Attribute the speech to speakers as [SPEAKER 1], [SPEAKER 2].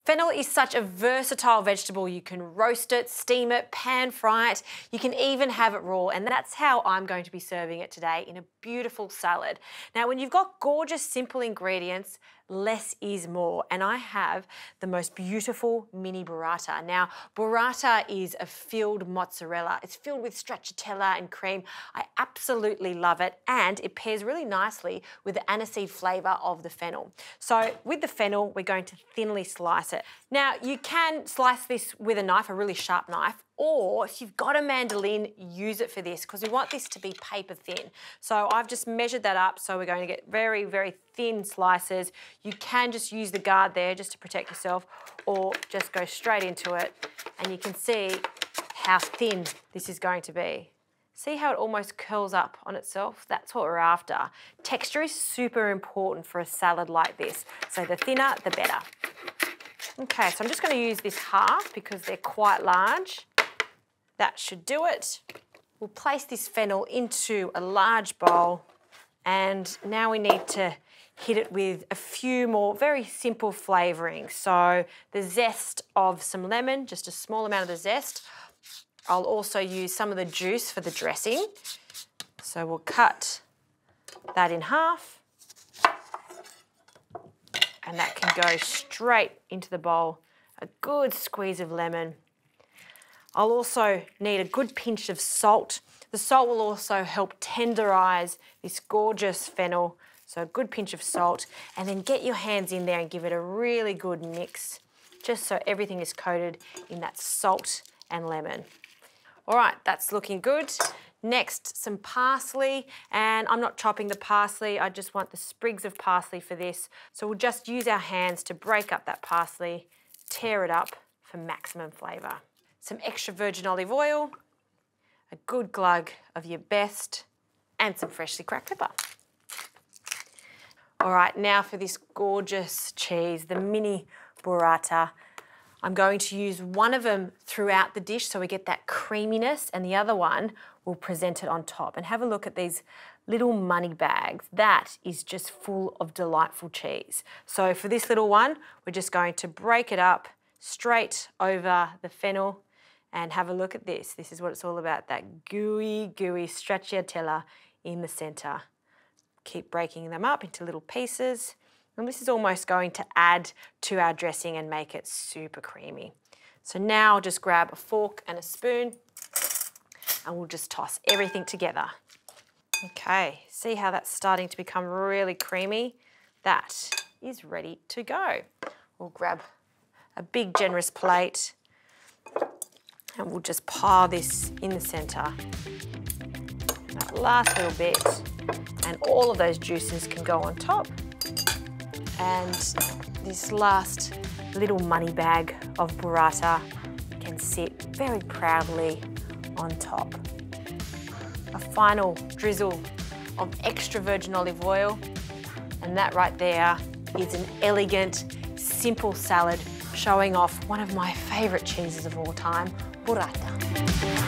[SPEAKER 1] Fennel is such a versatile vegetable. You can roast it, steam it, pan fry it. You can even have it raw, and that's how I'm going to be serving it today in a beautiful salad. Now, when you've got gorgeous, simple ingredients, less is more, and I have the most beautiful mini burrata. Now, burrata is a filled mozzarella. It's filled with stracciatella and cream. I absolutely love it, and it pairs really nicely with the aniseed flavour of the fennel. So with the fennel, we're going to thinly slice it. Now, you can slice this with a knife, a really sharp knife, or if you've got a mandolin, use it for this because we want this to be paper thin. So I've just measured that up, so we're going to get very, very thin slices. You can just use the guard there just to protect yourself, or just go straight into it, and you can see how thin this is going to be. See how it almost curls up on itself? That's what we're after. Texture is super important for a salad like this, so the thinner, the better. Okay, so I'm just going to use this half because they're quite large. That should do it. We'll place this fennel into a large bowl, and now we need to hit it with a few more very simple flavourings. So the zest of some lemon, just a small amount of the zest. I'll also use some of the juice for the dressing. So we'll cut that in half, and that can go straight into the bowl. A good squeeze of lemon. I'll also need a good pinch of salt. The salt will also help tenderise this gorgeous fennel. So a good pinch of salt, and then get your hands in there and give it a really good mix, just so everything is coated in that salt and lemon. All right, that's looking good. Next, some parsley, and I'm not chopping the parsley, I just want the sprigs of parsley for this. So we'll just use our hands to break up that parsley, tear it up for maximum flavour. Some extra virgin olive oil, a good glug of your best, and some freshly cracked pepper. All right, now for this gorgeous cheese, the mini burrata. I'm going to use one of them throughout the dish so we get that creaminess, and the other one we'll present it on top. And have a look at these little money bags. That is just full of delightful cheese. So for this little one, we're just going to break it up straight over the fennel, and have a look at this. This is what it's all about, that gooey, gooey stracciatella in the centre. Keep breaking them up into little pieces. And this is almost going to add to our dressing and make it super creamy. So now I'll just grab a fork and a spoon, and we'll just toss everything together. Okay, see how that's starting to become really creamy? That is ready to go. We'll grab a big generous plate, and we'll just pile this in the centre. That last little bit, and all of those juices can go on top. And this last little money bag of burrata can sit very proudly on top. A final drizzle of extra virgin olive oil, and that right there is an elegant, simple salad showing off one of my favourite cheeses of all time, burrata.